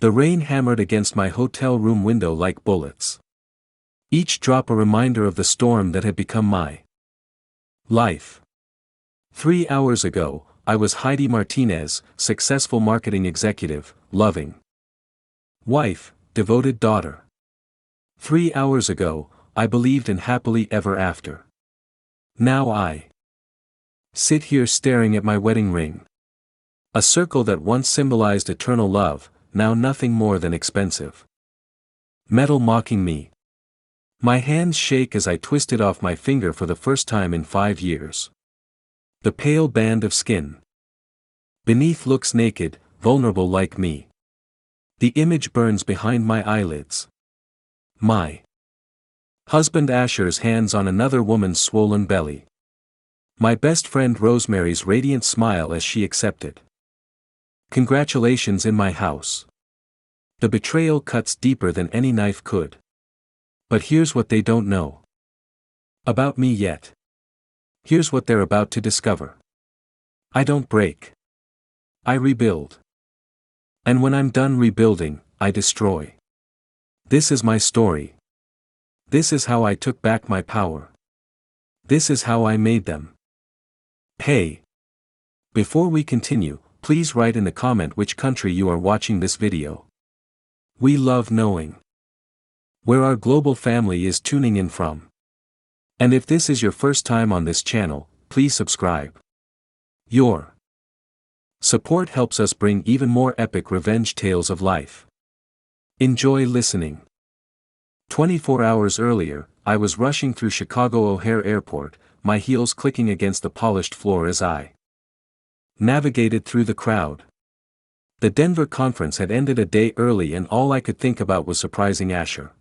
The rain hammered against my hotel room window like bullets. Each drop a reminder of the storm that had become my life. 3 hours ago, I was Heidi Martinez, successful marketing executive, loving wife, devoted daughter. 3 hours ago, I believed in happily ever after. Now I sit here staring at my wedding ring. A circle that once symbolized eternal love, now nothing more than expensive metal mocking me. My hands shake as I twist it off my finger for the first time in 5 years. The pale band of skin beneath looks naked, vulnerable like me. The image burns behind my eyelids. My husband Asher's hands on another woman's swollen belly. My best friend Rosemary's radiant smile as she accepted. Congratulations in my house. The betrayal cuts deeper than any knife could. But here's what they don't know about me yet. Here's what they're about to discover. I don't break. I rebuild. And when I'm done rebuilding, I destroy. This is my story. This is how I took back my power. This is how I made them pay. Before we continue, please write in the comment which country you are watching this video. We love knowing where our global family is tuning in from. And if this is your first time on this channel, please subscribe. Your support helps us bring even more epic revenge tales of life. Enjoy listening. 24 hours earlier, I was rushing through Chicago O'Hare Airport, my heels clicking against the polished floor as I navigated through the crowd. The Denver conference had ended a day early and all I could think about was surprising Asher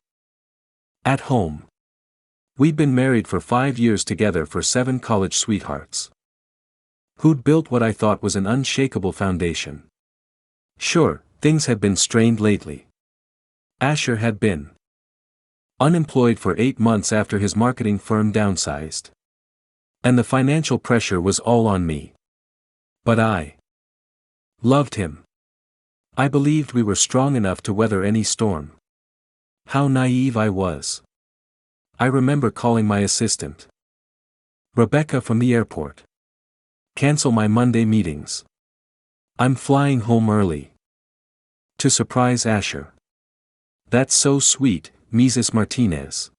at home. We'd been married for 5 years together for 7 college sweethearts. Who'd built what I thought was an unshakable foundation. Sure, things had been strained lately. Asher had been unemployed for 8 months after his marketing firm downsized. And the financial pressure was all on me. But I loved him. I believed we were strong enough to weather any storm. How naive I was. I remember calling my assistant, Rebecca, from the airport. Cancel my Monday meetings. I'm flying home early. To surprise Asher. That's so sweet, Mrs. Martinez.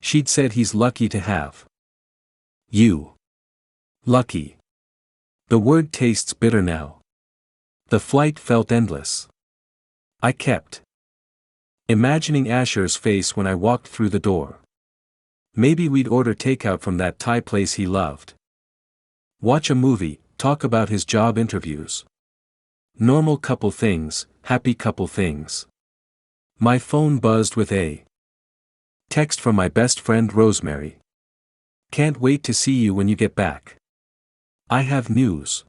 She'd said he's lucky to have you. Lucky. The word tastes bitter now. The flight felt endless. I kept imagining Asher's face when I walked through the door. Maybe we'd order takeout from that Thai place he loved. Watch a movie, talk about his job interviews. Normal couple things, happy couple things. My phone buzzed with a text from my best friend Rosemary. Can't wait to see you when you get back. I have news.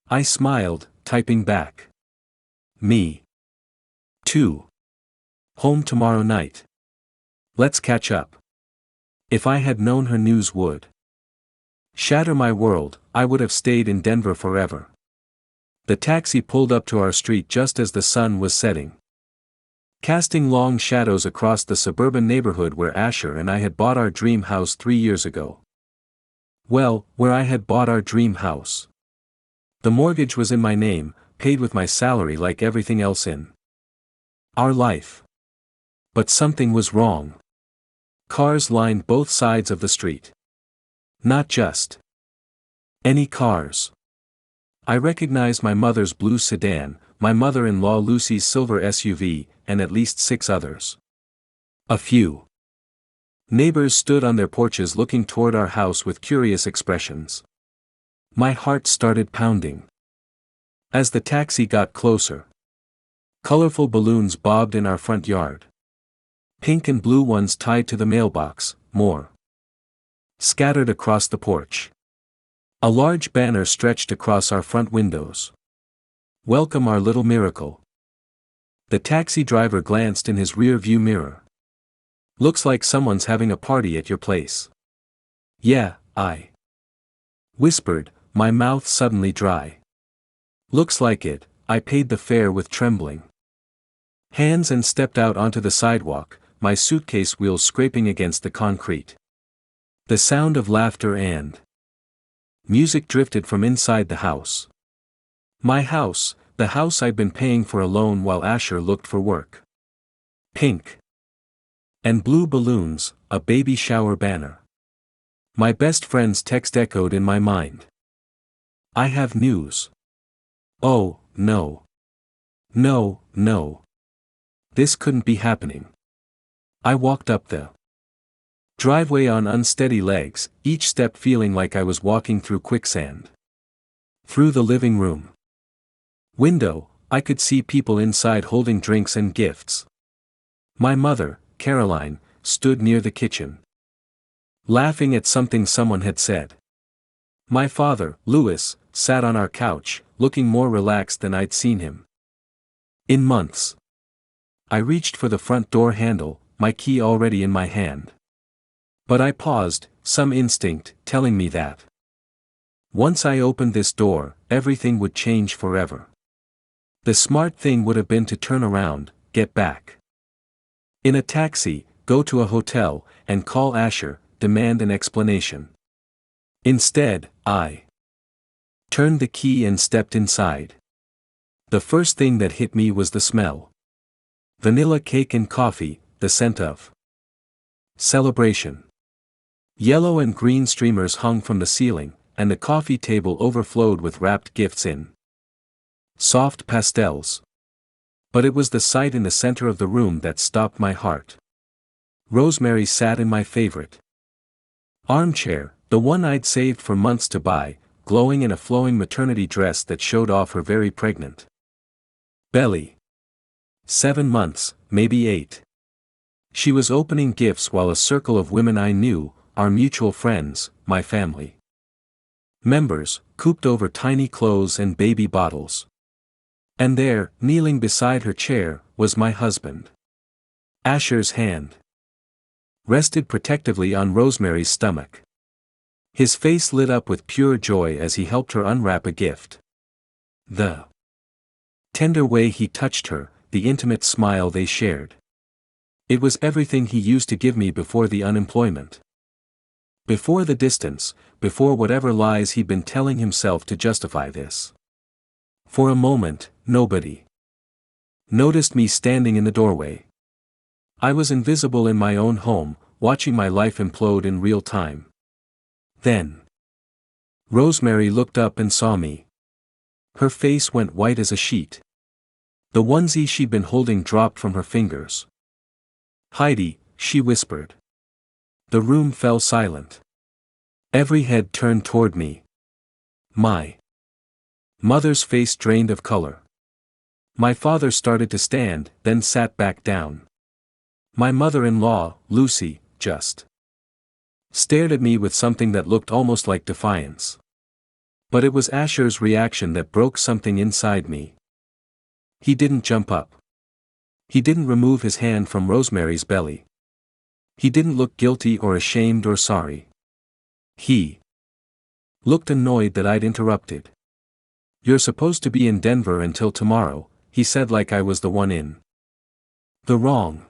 I smiled, typing back. Me too. Home tomorrow night. Let's catch up. If I had known her news would shatter my world, I would have stayed in Denver forever. The taxi pulled up to our street just as the sun was setting, casting long shadows across the suburban neighborhood where Asher and I had bought our dream house 3 years ago. Well, where I had bought our dream house. The mortgage was in my name, paid with my salary like everything else in our life. But something was wrong. Cars lined both sides of the street. Not just any cars. I recognized my mother's blue sedan, my mother-in-law Lucy's silver SUV, and at least 6 others. A few neighbors stood on their porches looking toward our house with curious expressions. My heart started pounding. As the taxi got closer, colorful balloons bobbed in our front yard. Pink and blue ones tied to the mailbox, more scattered across the porch. A large banner stretched across our front windows. Welcome our little miracle. The taxi driver glanced in his rear view mirror. Looks like someone's having a party at your place. Yeah, I whispered, my mouth suddenly dry. Looks like it. I paid the fare with trembling Hands and stepped out onto the sidewalk, my suitcase wheels scraping against the concrete. The sound of laughter and music drifted from inside the house. My house, the house I'd been paying for alone while Asher looked for work. Pink and blue balloons, a baby shower banner. My best friend's text echoed in my mind. I have news. Oh, no. No, no. This couldn't be happening. I walked up the driveway on unsteady legs, each step feeling like I was walking through quicksand. Through the living room window, I could see people inside holding drinks and gifts. My mother, Caroline, stood near the kitchen, laughing at something someone had said. My father, Louis, sat on our couch, looking more relaxed than I'd seen him in months. I reached for the front door handle, my key already in my hand. But I paused, some instinct telling me that once I opened this door, everything would change forever. The smart thing would have been to turn around, get back in a taxi, go to a hotel, and call Asher, demand an explanation. Instead, I turned the key and stepped inside. The first thing that hit me was the smell. Vanilla cake and coffee, the scent of celebration. Yellow and green streamers hung from the ceiling, and the coffee table overflowed with wrapped gifts in soft pastels. But it was the sight in the center of the room that stopped my heart. Rosemary sat in my favorite armchair, the one I'd saved for months to buy, glowing in a flowing maternity dress that showed off her very pregnant belly. 7 months, maybe 8. She was opening gifts while a circle of women I knew, our mutual friends, my family members, cooped over tiny clothes and baby bottles. And there, kneeling beside her chair, was my husband. Asher's hand rested protectively on Rosemary's stomach. His face lit up with pure joy as he helped her unwrap a gift. The tender way he touched her, the intimate smile they shared. It was everything he used to give me before the unemployment. Before the distance, before whatever lies he'd been telling himself to justify this. For a moment, nobody noticed me standing in the doorway. I was invisible in my own home, watching my life implode in real time. Then Rosemary looked up and saw me. Her face went white as a sheet. The onesie she'd been holding dropped from her fingers. "Heidi," she whispered. The room fell silent. Every head turned toward me. My mother's face drained of color. My father started to stand, then sat back down. My mother-in-law, Lucy, just stared at me with something that looked almost like defiance. But it was Asher's reaction that broke something inside me. He didn't jump up. He didn't remove his hand from Rosemary's belly. He didn't look guilty or ashamed or sorry. He looked annoyed that I'd interrupted. "You're supposed to be in Denver until tomorrow," he said like I was the one in the wrong.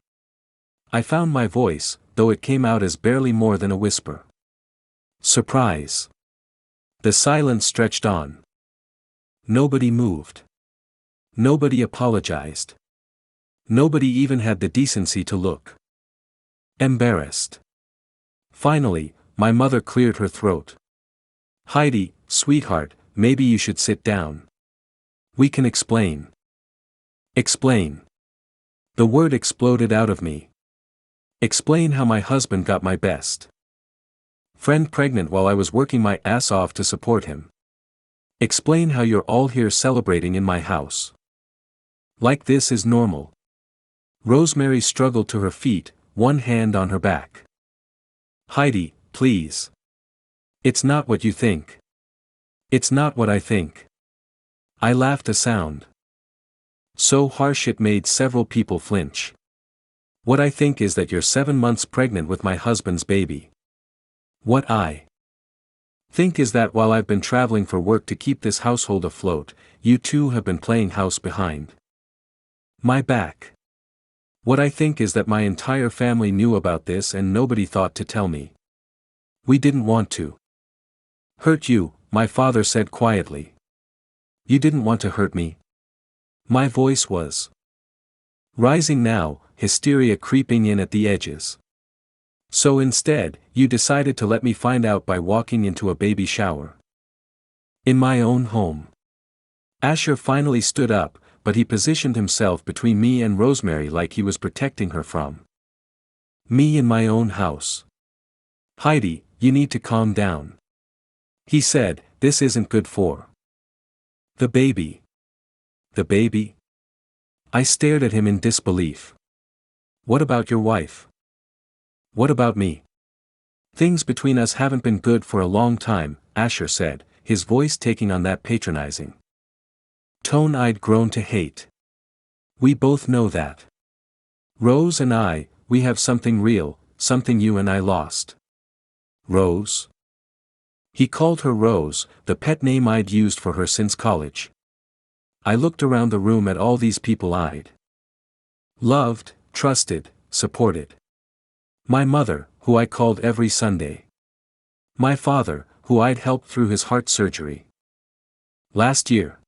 I found my voice, though it came out as barely more than a whisper. Surprise. The silence stretched on. Nobody moved. Nobody apologized. Nobody even had the decency to look embarrassed. Finally, my mother cleared her throat. "Heidi, sweetheart, maybe you should sit down. We can explain." Explain. The word exploded out of me. Explain how my husband got my best friend pregnant while I was working my ass off to support him. Explain how you're all here celebrating in my house. Like this is normal. Rosemary struggled to her feet, one hand on her back. "Heidi, please. It's not what you think. It's not what I think." I laughed a sound so harsh it made several people flinch. "What I think is that you're 7 months pregnant with my husband's baby. What I think is that while I've been traveling for work to keep this household afloat, you two have been playing house behind my back." What I think is that my entire family knew about this and nobody thought to tell me. We didn't want to hurt you, my father said quietly. You didn't want to hurt me. My voice was rising now, hysteria creeping in at the edges. So instead, you decided to let me find out by walking into a baby shower. In my own home. Asher finally stood up, but he positioned himself between me and Rosemary like he was protecting her from me in my own house. Heidi, you need to calm down. He said, this isn't good for the baby. The baby? I stared at him in disbelief. What about your wife? What about me? Things between us haven't been good for a long time, Asher said, his voice taking on that patronizing tone I'd grown to hate. We both know that. Rose and I, we have something real, something you and I lost. Rose? He called her Rose, the pet name I'd used for her since college. I looked around the room at all these people I'd loved, trusted, supported. My mother, who I called every Sunday. My father, who I'd helped through his heart surgery last year.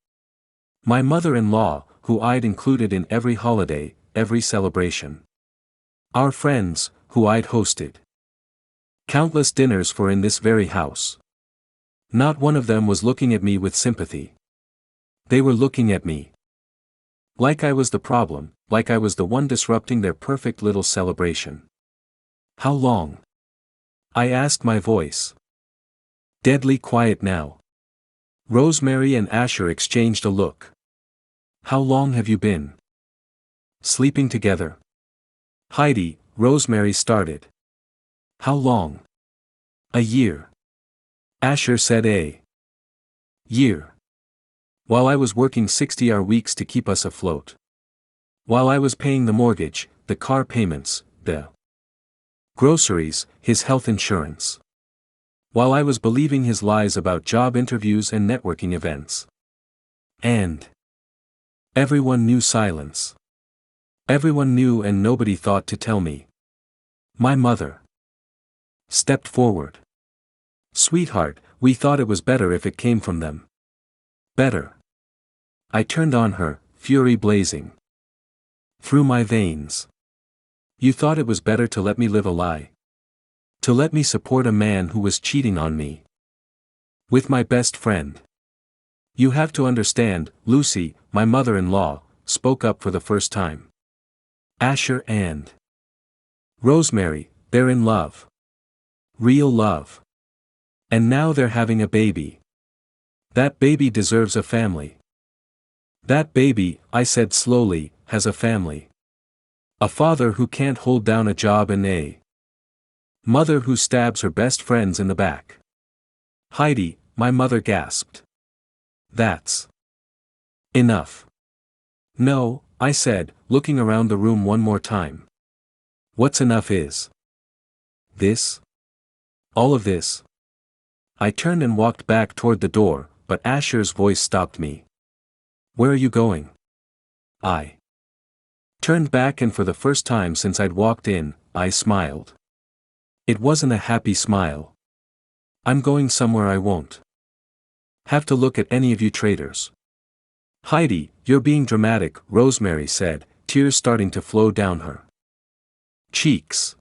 My mother-in-law, who I'd included in every holiday, every celebration. Our friends, who I'd hosted countless dinners for in this very house. Not one of them was looking at me with sympathy. They were looking at me like I was the problem, like I was the one disrupting their perfect little celebration. How long? I asked, my voice deadly quiet now. Rosemary and Asher exchanged a look. How long have you been sleeping together? Heidi, Rosemary started. How long? A year. Asher said, a year. While I was working 60-hour weeks to keep us afloat. While I was paying the mortgage, the car payments, the groceries, his health insurance. While I was believing his lies about job interviews and networking events. And everyone knew silence. Everyone knew and nobody thought to tell me. My mother stepped forward. Sweetheart, we thought it was better if it came from them. Better. I turned on her, fury blazing through my veins. You thought it was better to let me live a lie. To let me support a man who was cheating on me with my best friend. You have to understand, Lucy, my mother-in-law, spoke up for the first time. Asher and Rosemary, they're in love. Real love. And now they're having a baby. That baby deserves a family. That baby, I said slowly, has a family. A father who can't hold down a job and a mother who stabs her best friends in the back. Heidi, my mother gasped. That's enough. No, I said, looking around the room one more time. What's enough is this? All of this? I turned and walked back toward the door, but Asher's voice stopped me. Where are you going? I turned back, and for the first time since I'd walked in, I smiled. It wasn't a happy smile. I'm going somewhere I won't have to look at any of you traitors. Heidi, you're being dramatic, Rosemary said, tears starting to flow down her cheeks.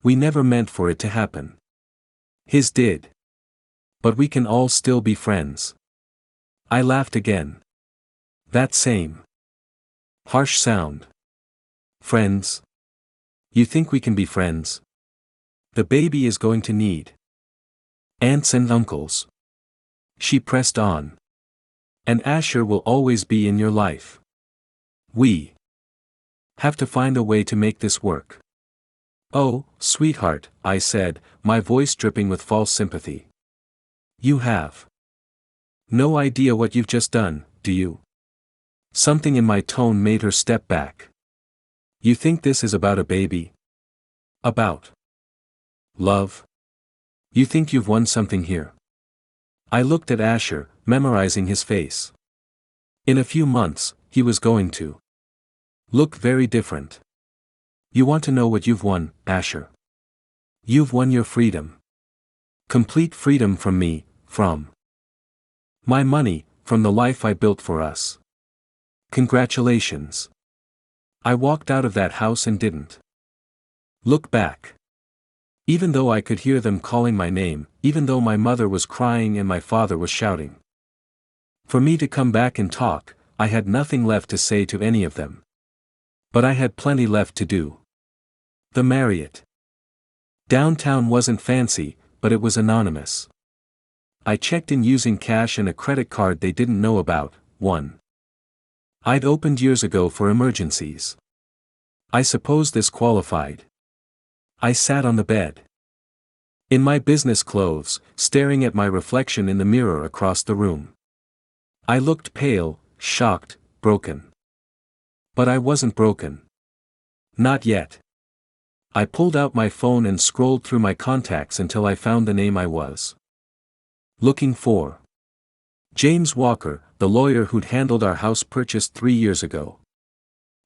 We never meant for it to happen. His did. But we can all still be friends. I laughed again. That same harsh sound. Friends? You think we can be friends? The baby is going to need aunts and uncles. She pressed on. And Asher will always be in your life. We have to find a way to make this work. Oh, sweetheart, I said, my voice dripping with false sympathy. You have no idea what you've just done, do you? Something in my tone made her step back. You think this is about a baby? About love? You think you've won something here? I looked at Asher, memorizing his face. In a few months, he was going to look very different. You want to know what you've won, Asher? You've won your freedom. Complete freedom from me, from my money, from the life I built for us. Congratulations. I walked out of that house and didn't look back. Even though I could hear them calling my name, even though my mother was crying and my father was shouting for me to come back and talk, I had nothing left to say to any of them. But I had plenty left to do. The Marriott downtown wasn't fancy, but it was anonymous. I checked in using cash and a credit card they didn't know about, one I'd opened years ago for emergencies. I suppose this qualified. I sat on the bed in my business clothes, staring at my reflection in the mirror across the room. I looked pale, shocked, broken. But I wasn't broken. Not yet. I pulled out my phone and scrolled through my contacts until I found the name I was looking for. James Walker, the lawyer who'd handled our house purchase 3 years ago.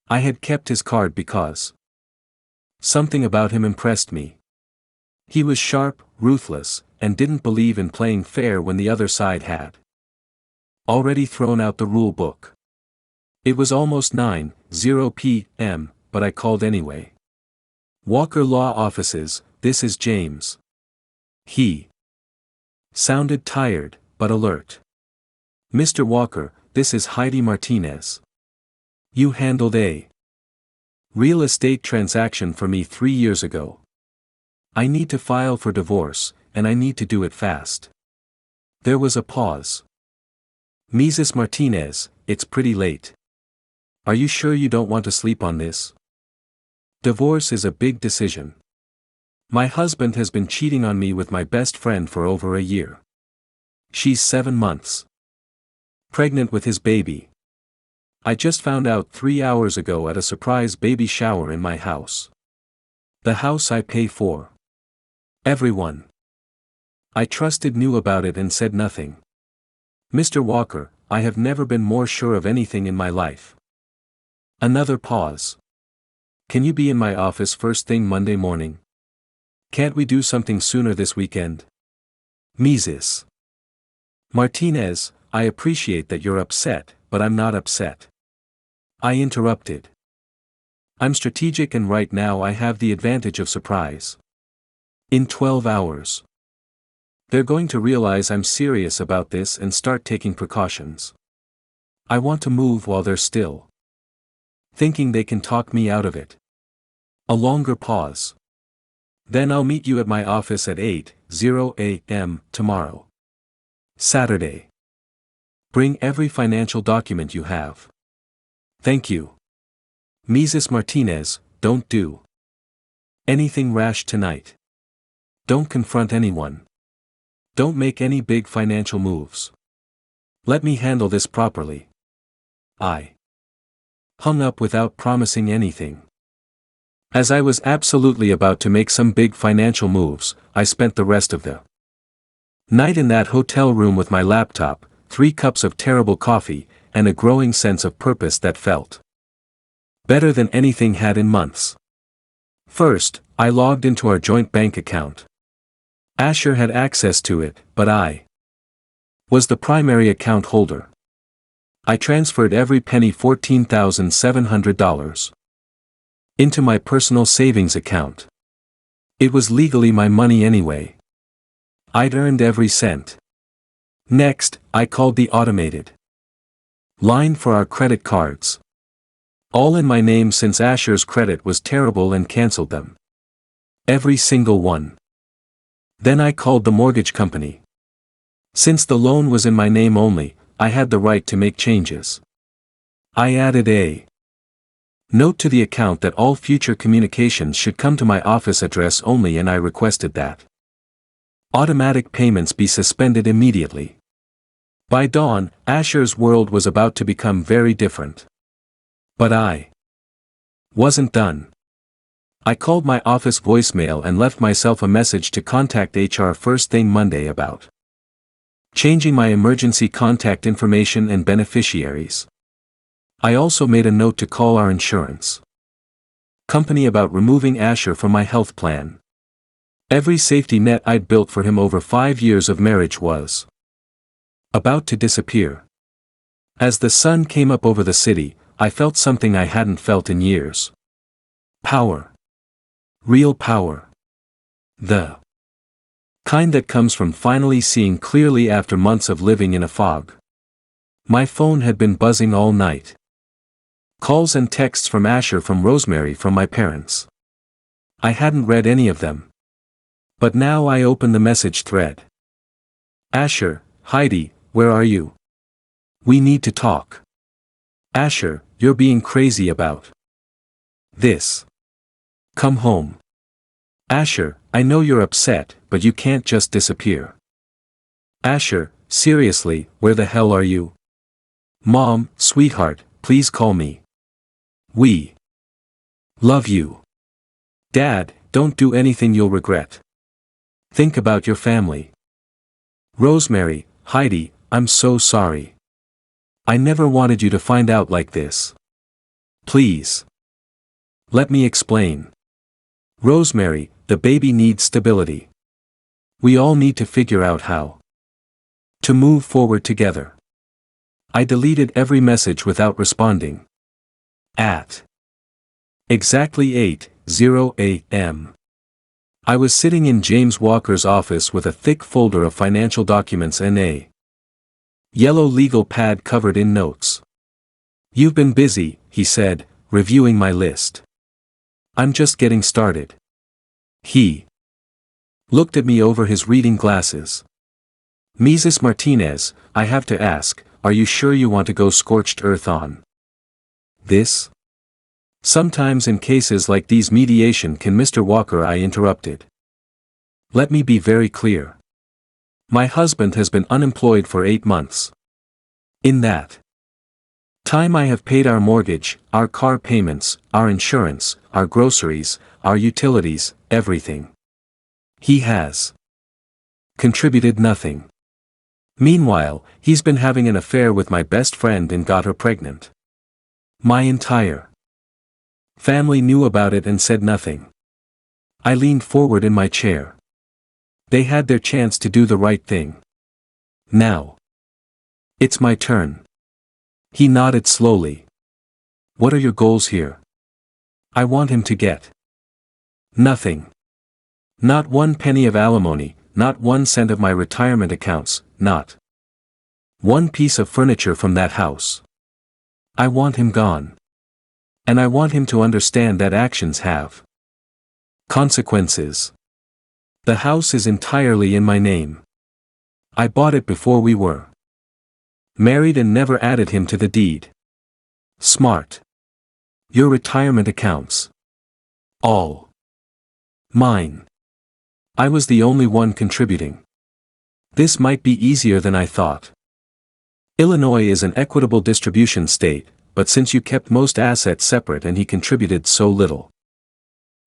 I had kept his card because something about him impressed me. He was sharp, ruthless, and didn't believe in playing fair when the other side had already thrown out the rule book. It was almost 9:00 p.m., but I called anyway. Walker Law Offices, this is James. He sounded tired, but alert. Mr. Walker, this is Heidi Martinez. You handled a real estate transaction for me 3 years ago. I need to file for divorce, and I need to do it fast. There was a pause. Mrs. Martinez, it's pretty late. Are you sure you don't want to sleep on this? Divorce is a big decision. My husband has been cheating on me with my best friend for over a year. She's 7 months pregnant with his baby. I just found out 3 hours ago at a surprise baby shower in my house. The house I pay for. Everyone I trusted knew about it and said nothing. Mr. Walker, I have never been more sure of anything in my life. Another pause. Can you be in my office first thing Monday morning? Can't we do something sooner this weekend? Mrs. Martinez, I appreciate that you're upset, but I'm not upset. I interrupted. I'm strategic and right now I have the advantage of surprise. In 12 hours. They're going to realize I'm serious about this and start taking precautions. I want to move while they're still thinking they can talk me out of it. A longer pause. Then I'll meet you at my office at 8:00 a.m. tomorrow. Saturday. Bring every financial document you have. Thank you. Mrs. Martinez, don't do anything rash tonight. Don't confront anyone. Don't make any big financial moves. Let me handle this properly. I hung up without promising anything. As I was absolutely about to make some big financial moves, I spent the rest of the night in that hotel room with my laptop, 3 cups of terrible coffee, and a growing sense of purpose that felt better than anything had in months. First, I logged into our joint bank account. Asher had access to it, but I was the primary account holder. I transferred every penny, $14,700, into my personal savings account. It was legally my money anyway. I'd earned every cent. Next, I called the automated line for our credit cards. All in my name since Asher's credit was terrible and canceled them. Every single one. Then I called the mortgage company. Since the loan was in my name only, I had the right to make changes. I added a note to the account that all future communications should come to my office address only, and I requested that automatic payments be suspended immediately. By dawn, Asher's world was about to become very different. But I wasn't done. I called my office voicemail and left myself a message to contact HR first thing Monday about changing my emergency contact information and beneficiaries. I also made a note to call our insurance Company about removing Asher from my health plan. Every safety net I'd built for him over 5 years of marriage was about to disappear. As the sun came up over the city, I felt something I hadn't felt in years. Power. Real power. The kind that comes from finally seeing clearly after months of living in a fog. My phone had been buzzing all night. Calls and texts from Asher, from Rosemary, from my parents. I hadn't read any of them. But now I open the message thread. Asher, Heidi, where are you? We need to talk. Asher, you're being crazy about this. Come home. Asher, I know you're upset, but you can't just disappear. Asher, seriously, where the hell are you? Mom, sweetheart, please call me. We love you. Dad, don't do anything you'll regret. Think about your family. Rosemary, Heidi, I'm so sorry. I never wanted you to find out like this. Please. Let me explain. Rosemary, the baby needs stability. We all need to figure out how to move forward together. I deleted every message without responding. At exactly 8:00 a.m. I was sitting in James Walker's office with a thick folder of financial documents and a yellow legal pad covered in notes. You've been busy, he said, reviewing my list. I'm just getting started. He looked at me over his reading glasses. Mrs. Martinez, I have to ask, are you sure you want to go scorched earth on this? Sometimes in cases like these mediation can, Mr. Walker, I interrupted. Let me be very clear. My husband has been unemployed for 8 months. In that time I have paid our mortgage, our car payments, our insurance, our groceries, our utilities, everything. He has contributed nothing. Meanwhile, he's been having an affair with my best friend and got her pregnant. My entire family knew about it and said nothing. I leaned forward in my chair. They had their chance to do the right thing. Now it's my turn. He nodded slowly. What are your goals here? I want him to get nothing. Not 1 penny of alimony, not 1 cent of my retirement accounts, not 1 piece of furniture from that house. I want him gone. And I want him to understand that actions have consequences. The house is entirely in my name. I bought it before we were married and never added him to the deed. Smart. Your retirement accounts. All mine. I was the only one contributing. This might be easier than I thought. Illinois is an equitable distribution state, but since you kept most assets separate and he contributed so little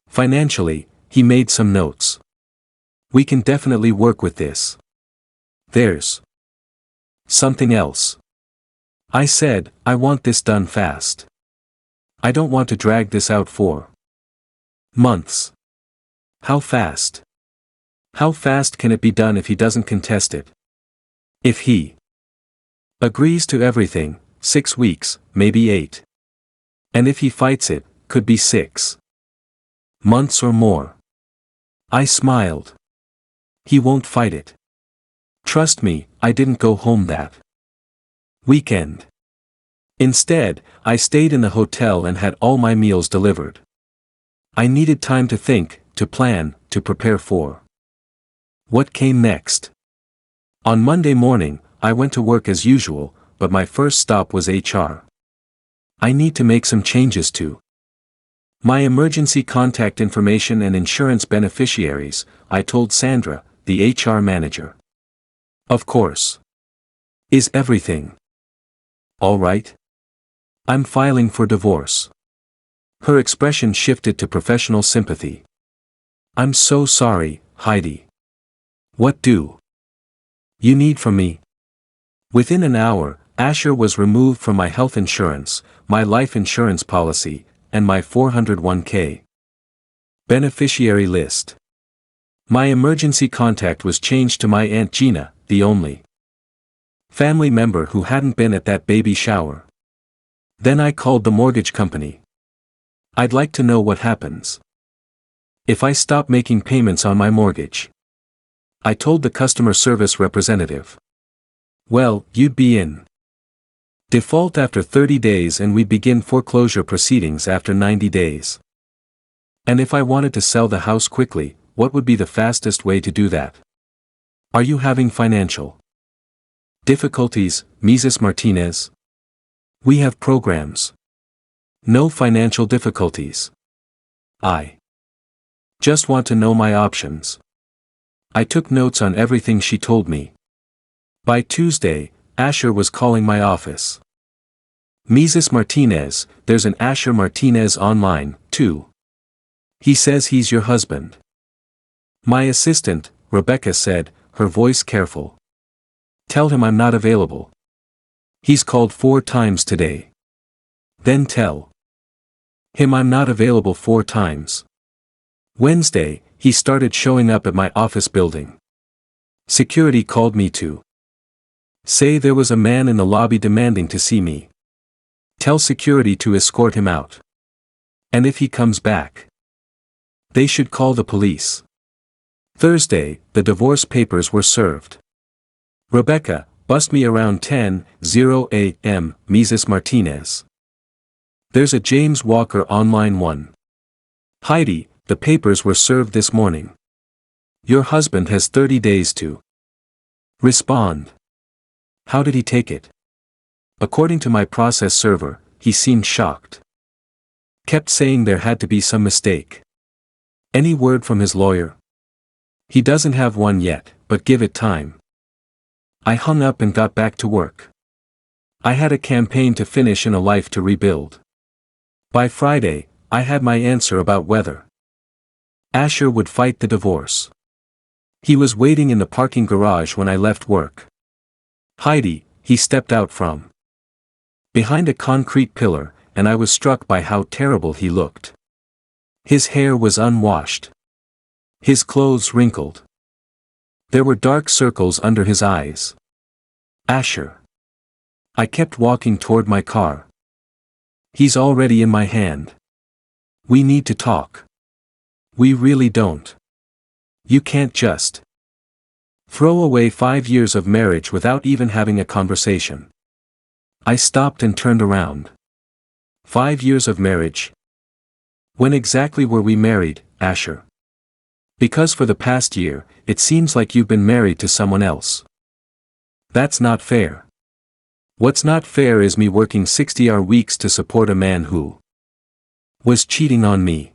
financially, he made some notes. We can definitely work with this. There's something else. I said, I want this done fast. I don't want to drag this out for months. How fast? How fast can it be done if he doesn't contest it? If he agrees to everything, 6 weeks, maybe 8. And if he fights it, could be 6 months or more. I smiled. He won't fight it. Trust me, I didn't go home that weekend. Instead, I stayed in the hotel and had all my meals delivered. I needed time to think, to plan, to prepare for what came next. On Monday morning, I went to work as usual, but my first stop was HR. I need to make some changes to my emergency contact information and insurance beneficiaries, I told Sandra, the HR manager. Of course. Is everything all right? I'm filing for divorce. Her expression shifted to professional sympathy. I'm so sorry, Heidi. What do you need from me? Within an hour, Asher was removed from my health insurance, my life insurance policy, and my 401k. Beneficiary list. My emergency contact was changed to my Aunt Gina, the only family member who hadn't been at that baby shower. Then I called the mortgage company. I'd like to know what happens if I stop making payments on my mortgage. I told the customer service representative. Well, you'd be in default after 30 days and we'd begin foreclosure proceedings after 90 days. And if I wanted to sell the house quickly, what would be the fastest way to do that? Are you having financial difficulties, Mrs. Martinez? We have programs. No financial difficulties. I just want to know my options. I took notes on everything she told me. By Tuesday, Asher was calling my office. Mrs. Martinez, there's an Asher Martinez online, too. He says he's your husband. My assistant, Rebecca said, her voice careful. Tell him I'm not available. He's called 4 times today. Then tell him I'm not available 4 times. Wednesday, he started showing up at my office building. Security called me to say there was a man in the lobby demanding to see me. Tell security to escort him out. And if he comes back, they should call the police. Thursday, the divorce papers were served. Rebecca, bust me around 10:00 a.m., Mrs. Martinez. There's a James Walker online one. Heidi, the papers were served this morning. Your husband has 30 days to respond. How did he take it? According to my process server, he seemed shocked. Kept saying there had to be some mistake. Any word from his lawyer? He doesn't have one yet, but give it time. I hung up and got back to work. I had a campaign to finish and a life to rebuild. By Friday, I had my answer about whether Asher would fight the divorce. He was waiting in the parking garage when I left work. Heidi, he stepped out from behind a concrete pillar, and I was struck by how terrible he looked. His hair was unwashed. His clothes wrinkled. There were dark circles under his eyes. Asher. I kept walking toward my car. He's already in my hand. We need to talk. We really don't. You can't just throw away 5 years of marriage without even having a conversation. I stopped and turned around. 5 years of marriage? When exactly were we married, Asher? Because for the past year, it seems like you've been married to someone else. That's not fair. What's not fair is me working 60-hour weeks to support a man who was cheating on me.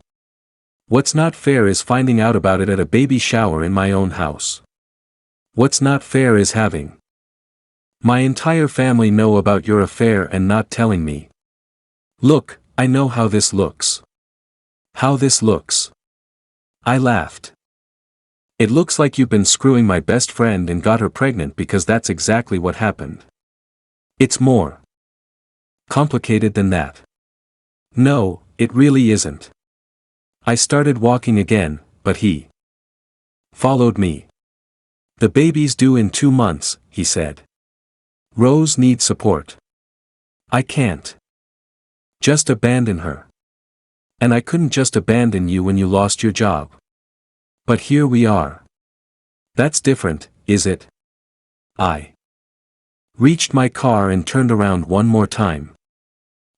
What's not fair is finding out about it at a baby shower in my own house. What's not fair is having my entire family know about your affair and not telling me. Look, I know how this looks. How this looks. I laughed. It looks like you've been screwing my best friend and got her pregnant because that's exactly what happened. It's more complicated than that. No, it really isn't. I started walking again, but he followed me. The baby's due in 2 months, he said. Rose needs support. I can't just abandon her. And I couldn't just abandon you when you lost your job. But here we are. That's different, is it? I reached my car and turned around one more time.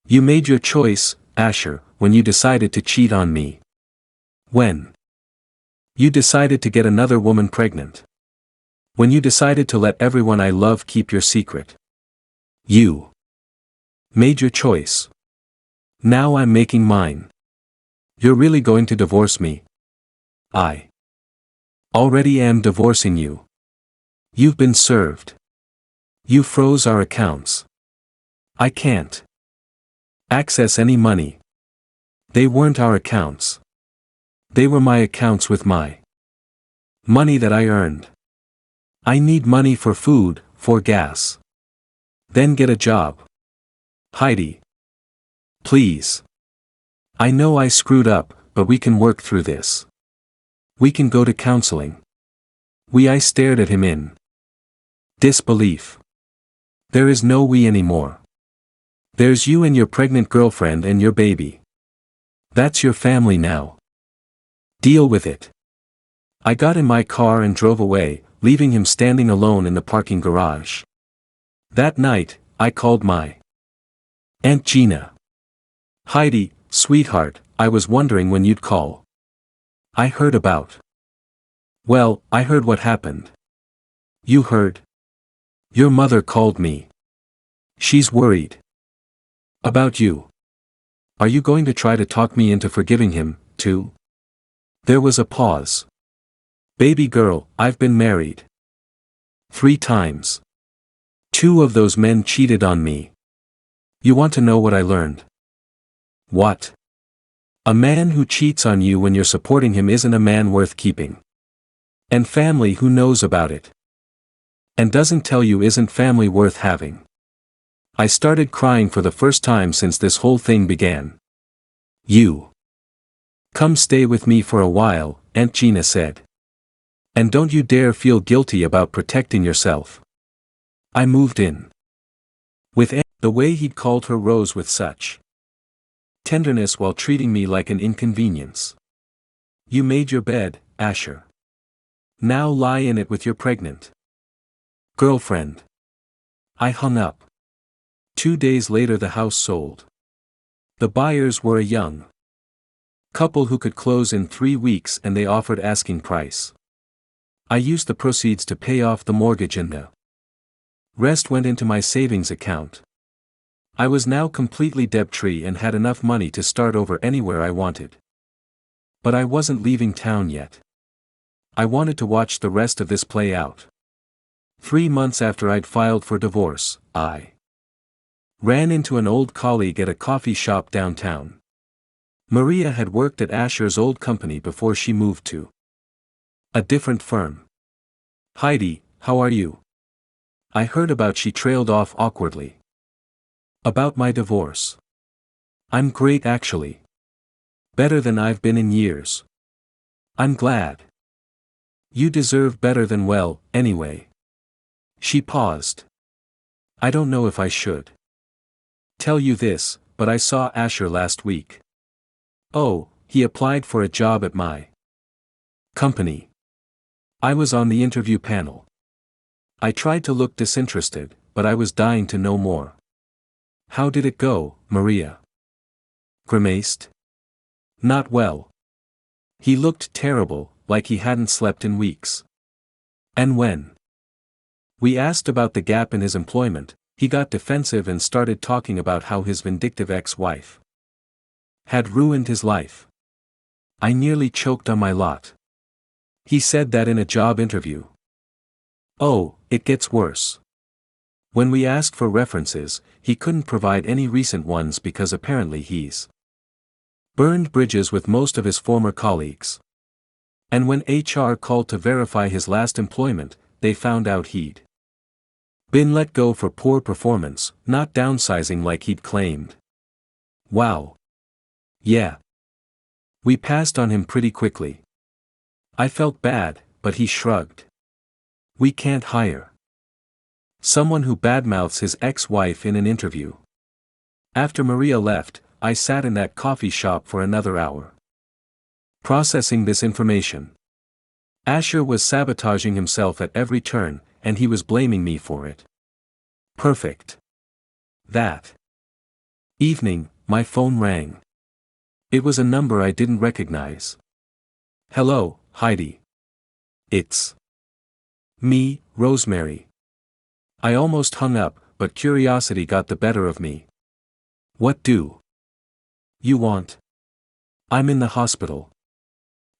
You made your choice, Asher, when you decided to cheat on me. When you decided to get another woman pregnant. When you decided to let everyone I love keep your secret. You made your choice. Now I'm making mine. You're really going to divorce me? I already am divorcing you. You've been served. You froze our accounts. I can't access any money. They weren't our accounts. They were my accounts with my money that I earned. I need money for food, for gas. Then get a job. Heidi. Please. I know I screwed up, but we can work through this. We can go to counseling. I stared at him in disbelief. There is no we anymore. There's you and your pregnant girlfriend and your baby. That's your family now. Deal with it. I got in my car and drove away, leaving him standing alone in the parking garage. That night, I called my Aunt Gina. Heidi, sweetheart, I was wondering when you'd call. I heard about. Well, I heard what happened. You heard? Your mother called me. She's worried. About you. Are you going to try to talk me into forgiving him, too? There was a pause. Baby girl, I've been married 3 times. 2 of those men cheated on me. You want to know what I learned? What? A man who cheats on you when you're supporting him isn't a man worth keeping. And family who knows about it and doesn't tell you isn't family worth having. I started crying for the first time since this whole thing began. You. Come stay with me for a while, Aunt Gina said. And don't you dare feel guilty about protecting yourself. I moved in. With Aunt, the way he'd called her Rose with such tenderness while treating me like an inconvenience. You made your bed, Asher. Now lie in it with your pregnant girlfriend. I hung up. 2 days later the house sold. The buyers were a young couple who could close in 3 weeks and they offered asking price. I used the proceeds to pay off the mortgage and the rest went into my savings account. I was now completely debt-free and had enough money to start over anywhere I wanted. But I wasn't leaving town yet. I wanted to watch the rest of this play out. 3 months after I'd filed for divorce, I ran into an old colleague at a coffee shop downtown. Maria had worked at Asher's old company before she moved to a different firm. Heidi, how are you? I heard about. She trailed off awkwardly. About my divorce. I'm great actually. Better than I've been in years. I'm glad. You deserve better than well, anyway. She paused. I don't know if I should tell you this, but I saw Asher last week. Oh, he applied for a job at my company. I was on the interview panel. I tried to look disinterested, but I was dying to know more. How did it go, Maria? Grimaced. Not well. He looked terrible, like he hadn't slept in weeks. And when we asked about the gap in his employment, he got defensive and started talking about how his vindictive ex-wife had ruined his life. I nearly choked on my lot. He said that in a job interview. Oh, it gets worse. When we asked for references, he couldn't provide any recent ones because apparently he's burned bridges with most of his former colleagues. And when HR called to verify his last employment, they found out he'd been let go for poor performance, not downsizing like he'd claimed. Wow. Yeah. We passed on him pretty quickly. I felt bad, but he shrugged. We can't hire someone who badmouths his ex-wife in an interview. After Maria left, I sat in that coffee shop for another hour, processing this information. Asher was sabotaging himself at every turn, and he was blaming me for it. Perfect. That evening, my phone rang. It was a number I didn't recognize. Hello, Heidi. It's me, Rosemary. I almost hung up, but curiosity got the better of me. What do you want? I'm in the hospital.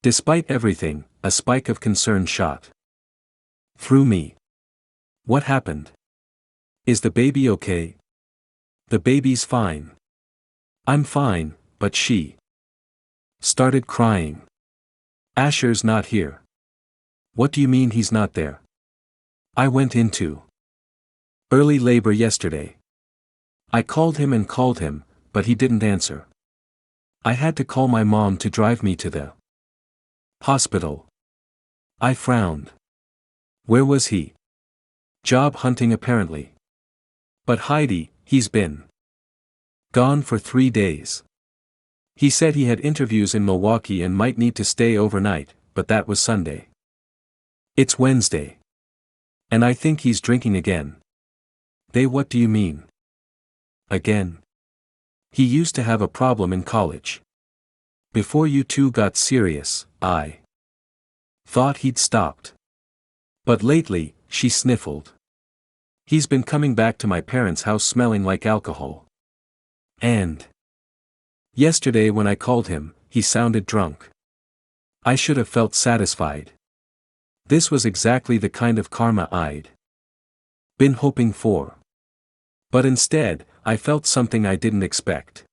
Despite everything, a spike of concern shot through me. What happened? Is the baby okay? The baby's fine. I'm fine, but she started crying. Asher's not here. What do you mean he's not there? I went into early labor yesterday. I called him, but he didn't answer. I had to call my mom to drive me to the hospital. I frowned. Where was he? Job hunting apparently. But Heidi, he's been gone for 3 days. He said he had interviews in Milwaukee and might need to stay overnight, but that was Sunday. It's Wednesday. And I think he's drinking again. What do you mean? Again? He used to have a problem in college. Before you two got serious, I thought he'd stopped. But lately, she sniffled. He's been coming back to my parents' house smelling like alcohol. And yesterday when I called him, he sounded drunk. I should have felt satisfied. This was exactly the kind of karma I'd been hoping for. But instead, I felt something I didn't expect.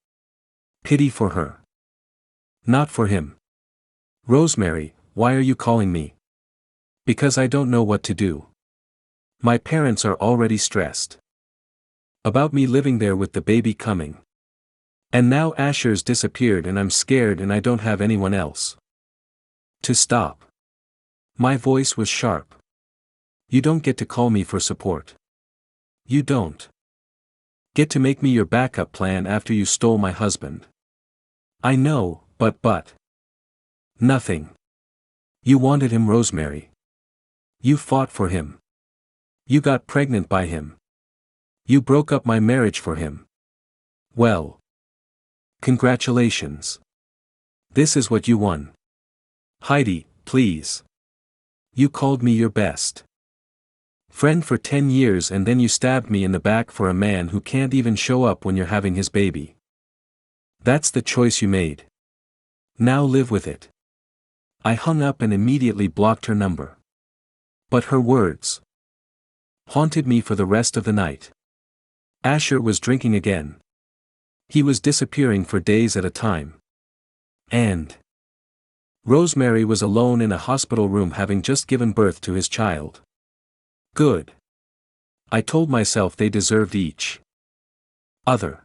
Pity for her. Not for him. Rosemary, why are you calling me? Because I don't know what to do. My parents are already stressed about me living there with the baby coming. And now Asher's disappeared and I'm scared and I don't have anyone else to stop. My voice was sharp. You don't get to call me for support. You don't get to make me your backup plan after you stole my husband. I know, but. Nothing. You wanted him, Rosemary. You fought for him. You got pregnant by him. You broke up my marriage for him. Well. Congratulations. This is what you won. Heidi, please. You called me your best friend for 10 years and then you stabbed me in the back for a man who can't even show up when you're having his baby. That's the choice you made. Now live with it. I hung up and immediately blocked her number. But her words haunted me for the rest of the night. Asher was drinking again. He was disappearing for days at a time. And Rosemary was alone in a hospital room having just given birth to his child. Good. I told myself they deserved each other.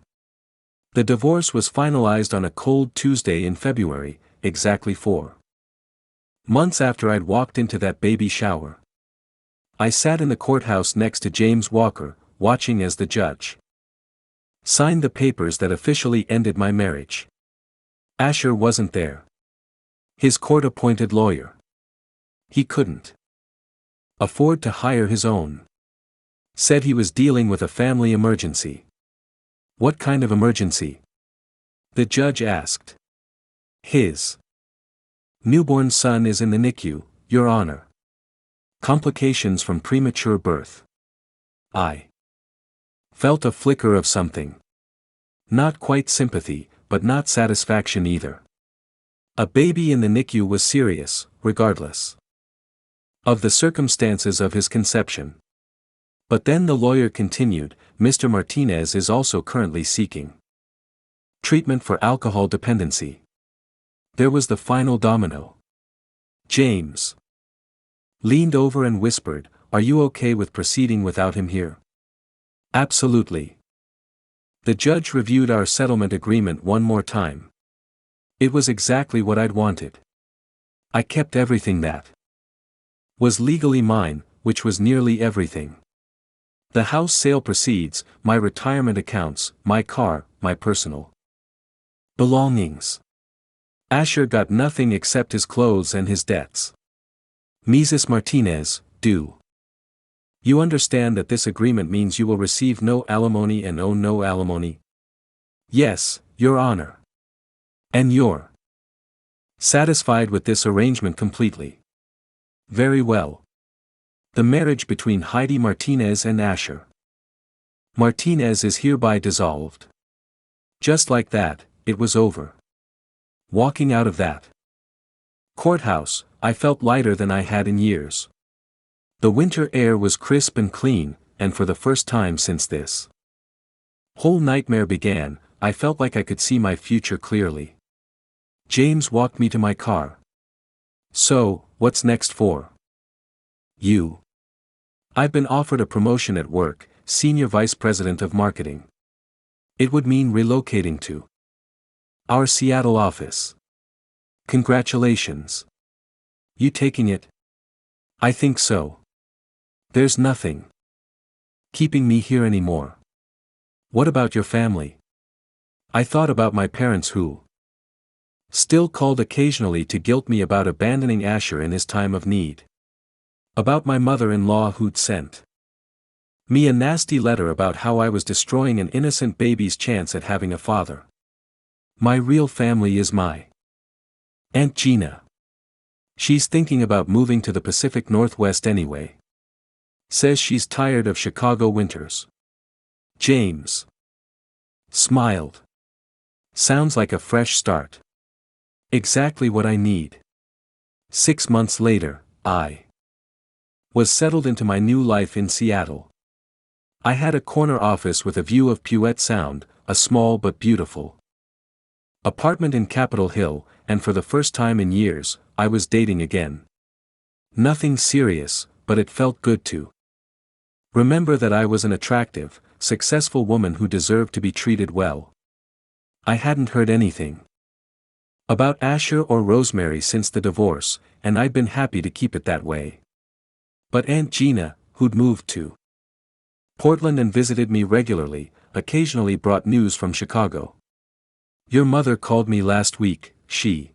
The divorce was finalized on a cold Tuesday in February, exactly 4 months after I'd walked into that baby shower. I sat in the courthouse next to James Walker, watching as the judge signed the papers that officially ended my marriage. Asher wasn't there. His court-appointed lawyer. He couldn't afford to hire his own. Said he was dealing with a family emergency. What kind of emergency? The judge asked. His newborn son is in the NICU, Your Honor. Complications from premature birth. I felt a flicker of something. Not quite sympathy, but not satisfaction either. A baby in the NICU was serious, regardless of the circumstances of his conception. But then the lawyer continued, Mr. Martinez is also currently seeking treatment for alcohol dependency. There was the final domino. James leaned over and whispered, Are you okay with proceeding without him here? Absolutely. The judge reviewed our settlement agreement one more time. It was exactly what I'd wanted. I kept everything that was legally mine, which was nearly everything. The house sale proceeds, my retirement accounts, my car, my personal belongings. Asher got nothing except his clothes and his debts. Mrs. Martinez, do you understand that this agreement means you will receive no alimony and owe no alimony? Yes, Your Honor. And you're satisfied with this arrangement completely? Very well. The marriage between Heidi Martinez and Asher Martinez is hereby dissolved. Just like that, it was over. Walking out of that courthouse, I felt lighter than I had in years. The winter air was crisp and clean, and for the first time since this whole nightmare began, I felt like I could see my future clearly. James walked me to my car. So, what's next for you? I've been offered a promotion at work, Senior Vice President of Marketing. It would mean relocating to Our Seattle office. Congratulations. You taking it? I think so. There's nothing keeping me here anymore. What about your family? I thought about my parents who still called occasionally to guilt me about abandoning Asher in his time of need. About my mother-in-law who'd sent me a nasty letter about how I was destroying an innocent baby's chance at having a father. My real family is my Aunt Gina. She's thinking about moving to the Pacific Northwest anyway. Says she's tired of Chicago winters. James smiled. Sounds like a fresh start. Exactly what I need. 6 months later, I was settled into my new life in Seattle. I had a corner office with a view of Puget Sound, a small but beautiful apartment in Capitol Hill, and for the first time in years, I was dating again. Nothing serious, but it felt good to remember that I was an attractive, successful woman who deserved to be treated well. I hadn't heard anything about Asher or Rosemary since the divorce, and I'd been happy to keep it that way. But Aunt Gina, who'd moved to Portland and visited me regularly, occasionally brought news from Chicago. Your mother called me last week, she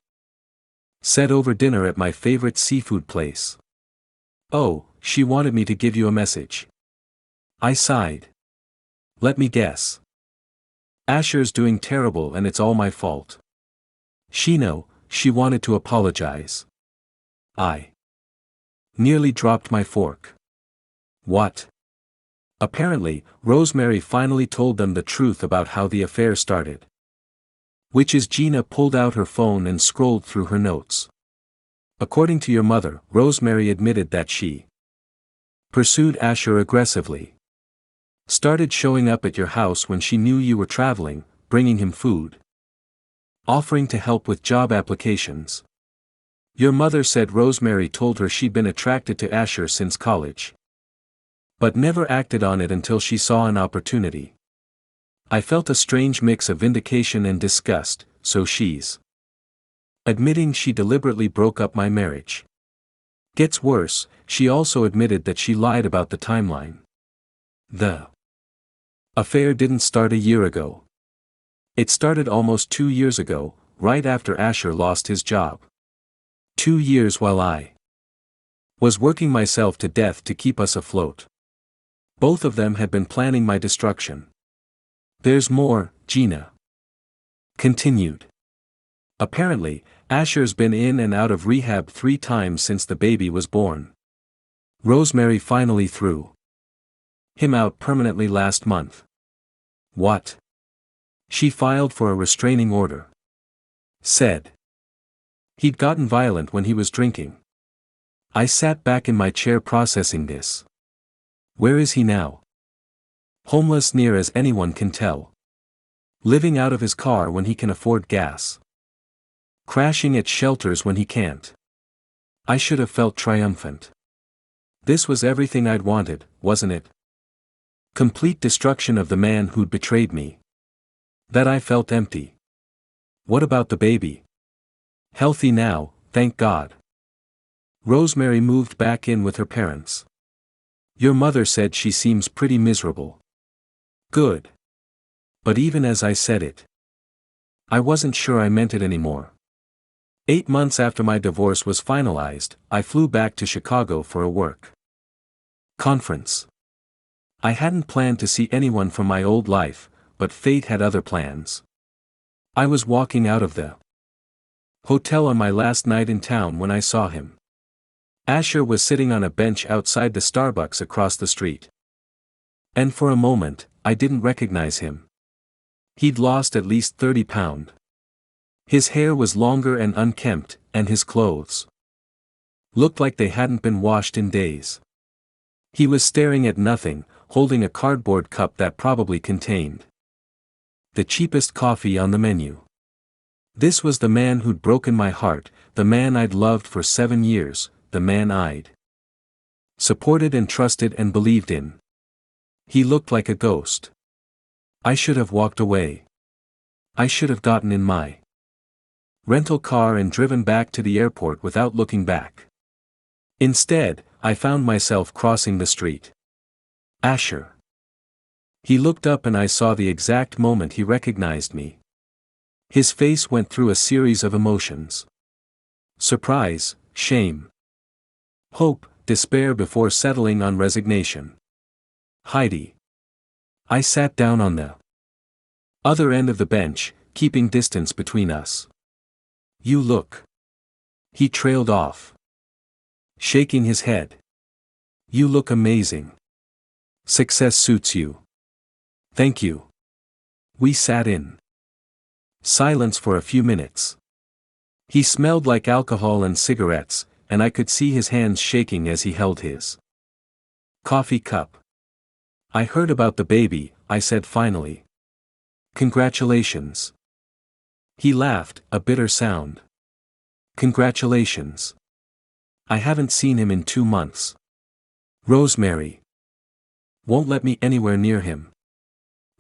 said over dinner at my favorite seafood place. Oh, she wanted me to give you a message. I sighed. Let me guess. Asher's doing terrible and it's all my fault. She wanted to apologize. I nearly dropped my fork. What? Apparently, Rosemary finally told them the truth about how the affair started. Which is Gina pulled out her phone and scrolled through her notes. According to your mother, Rosemary admitted that she pursued Asher aggressively. Started showing up at your house when she knew you were traveling, bringing him food. Offering to help with job applications. Your mother said Rosemary told her she'd been attracted to Asher since college, but never acted on it until she saw an opportunity. I felt a strange mix of vindication and disgust, so she's admitting she deliberately broke up my marriage. Gets worse, she also admitted that she lied about the timeline. The affair didn't start a year ago. It started almost 2 years ago, right after Asher lost his job. 2 years while I was working myself to death to keep us afloat. Both of them had been planning my destruction. There's more, Gina continued. Apparently, Asher's been in and out of rehab 3 times since the baby was born. Rosemary finally threw him out permanently last month. What? She filed for a restraining order. Said he'd gotten violent when he was drinking. I sat back in my chair processing this. Where is he now? Homeless near as anyone can tell. Living out of his car when he can afford gas. Crashing at shelters when he can't. I should have felt triumphant. This was everything I'd wanted, wasn't it? Complete destruction of the man who'd betrayed me. That I felt empty. What about the baby? Healthy now, thank God. Rosemary moved back in with her parents. Your mother said she seems pretty miserable. Good. But even as I said it, I wasn't sure I meant it anymore. 8 months after my divorce was finalized, I flew back to Chicago for a work conference. I hadn't planned to see anyone from my old life, but fate had other plans. I was walking out of the hotel on my last night in town when I saw him. Asher was sitting on a bench outside the Starbucks across the street. And for a moment, I didn't recognize him. He'd lost at least 30 pounds. His hair was longer and unkempt, and his clothes looked like they hadn't been washed in days. He was staring at nothing, holding a cardboard cup that probably contained the cheapest coffee on the menu. This was the man who'd broken my heart, the man I'd loved for 7 years, the man I'd supported and trusted and believed in. He looked like a ghost. I should have walked away. I should have gotten in my rental car and driven back to the airport without looking back. Instead, I found myself crossing the street. Asher. He looked up and I saw the exact moment he recognized me. His face went through a series of emotions. Surprise, shame, hope, despair before settling on resignation. Heidi. I sat down on the other end of the bench, keeping distance between us. You look. He trailed off, shaking his head. You look amazing. Success suits you. Thank you. We sat in silence for a few minutes. He smelled like alcohol and cigarettes, and I could see his hands shaking as he held his coffee cup. I heard about the baby, I said finally. Congratulations. He laughed, a bitter sound. Congratulations. I haven't seen him in 2 months. Rosemary won't let me anywhere near him.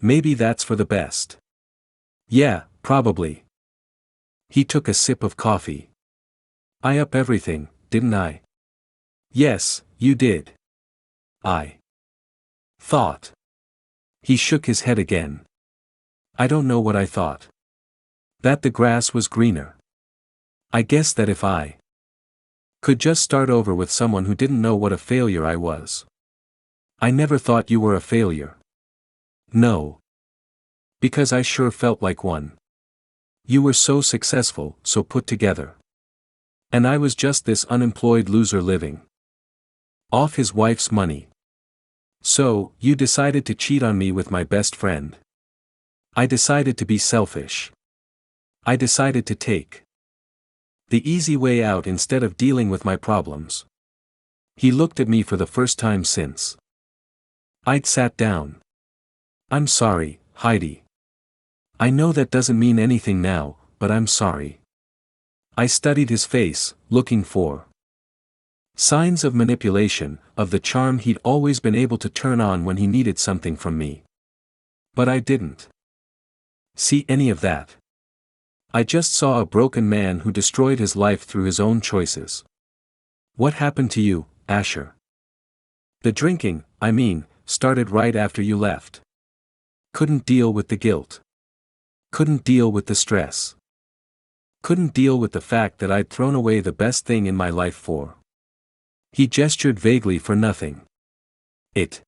Maybe that's for the best. Yeah, probably. He took a sip of coffee. I up everything, didn't I? Yes, you did. I thought. He shook his head again. I don't know what I thought. That the grass was greener. I guess that if I could just start over with someone who didn't know what a failure I was. I never thought you were a failure. No. Because I sure felt like one. You were so successful, so put together. And I was just this unemployed loser living off his wife's money. So, you decided to cheat on me with my best friend. I decided to be selfish. I decided to take the easy way out instead of dealing with my problems. He looked at me for the first time since I'd sat down. I'm sorry, Heidi. I know that doesn't mean anything now, but I'm sorry. I studied his face, looking for signs of manipulation, of the charm he'd always been able to turn on when he needed something from me. But I didn't see any of that. I just saw a broken man who destroyed his life through his own choices. What happened to you, Asher? The drinking, I mean, started right after you left. Couldn't deal with the guilt. Couldn't deal with the stress. Couldn't deal with the fact that I'd thrown away the best thing in my life for. He gestured vaguely for nothing. It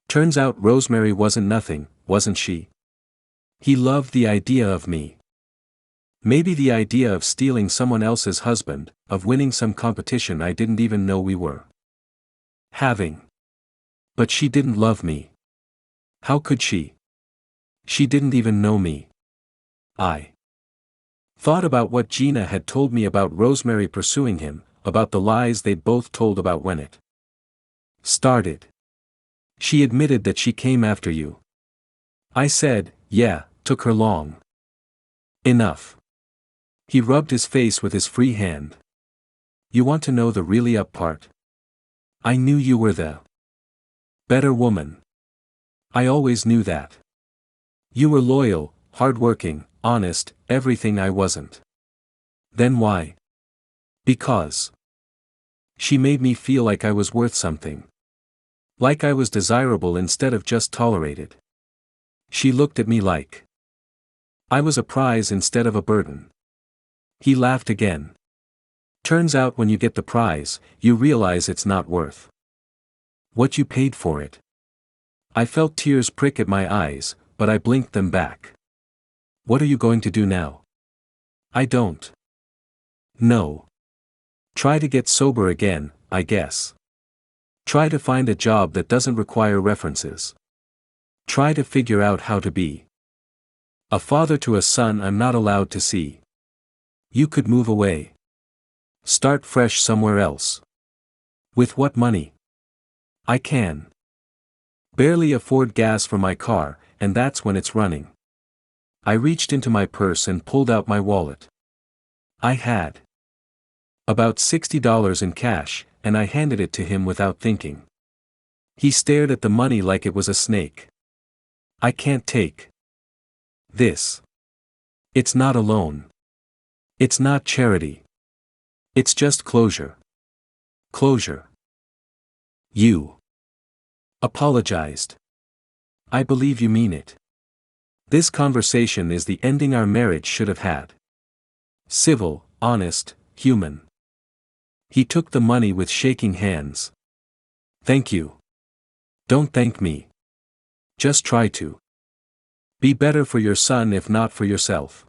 turns out Rosemary wasn't nothing, wasn't she? He loved the idea of me. Maybe the idea of stealing someone else's husband, of winning some competition I didn't even know we were having. But she didn't love me. How could she? She didn't even know me. I thought about what Gina had told me about Rosemary pursuing him, about the lies they'd both told about when it started. She admitted that she came after you. I said, yeah, took her long enough. He rubbed his face with his free hand. You want to know the really up part? I knew you were the better woman. I always knew that. You were loyal, hardworking, honest, everything I wasn't. Then why? Because she made me feel like I was worth something. Like I was desirable instead of just tolerated. She looked at me like I was a prize instead of a burden. He laughed again. Turns out when you get the prize, you realize it's not worth what you paid for it. I felt tears prick at my eyes, but I blinked them back. What are you going to do now? I don't know. Try to get sober again, I guess. Try to find a job that doesn't require references. Try to figure out how to be a father to a son I'm not allowed to see. You could move away. Start fresh somewhere else. With what money? I can barely afford gas for my car, and that's when it's running. I reached into my purse and pulled out my wallet. I had about $60 in cash, and I handed it to him without thinking. He stared at the money like it was a snake. I can't take this. It's not a loan. It's not charity. It's just closure. Closure. You apologized. I believe you mean it. This conversation is the ending our marriage should have had. Civil, honest, human. He took the money with shaking hands. Thank you. Don't thank me. Just try to be better for your son if not for yourself.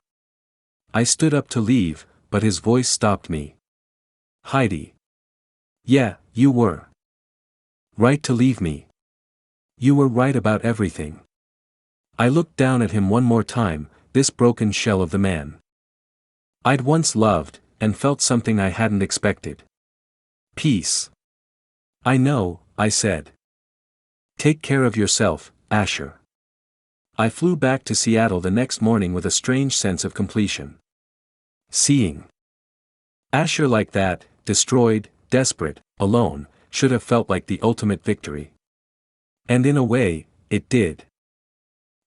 I stood up to leave, but his voice stopped me. Heidi. Yeah, you were right to leave me. You were right about everything. I looked down at him one more time, this broken shell of the man I'd once loved, and felt something I hadn't expected. Peace. I know, I said. Take care of yourself, Asher. I flew back to Seattle the next morning with a strange sense of completion. Seeing Asher like that, destroyed, desperate, alone, should have felt like the ultimate victory. And in a way, it did.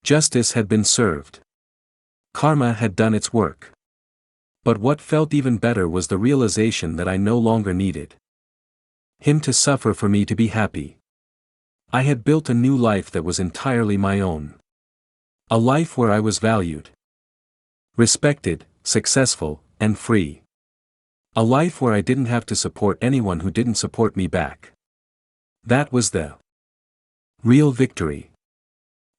Justice had been served. Karma had done its work. But what felt even better was the realization that I no longer needed him to suffer for me to be happy. I had built a new life that was entirely my own. A life where I was valued, respected, successful, and free. A life where I didn't have to support anyone who didn't support me back. That was the real victory.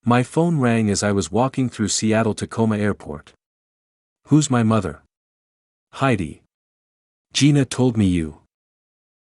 My phone rang as I was walking through Seattle-Tacoma Airport. Who's my mother? Heidi. Gina told me you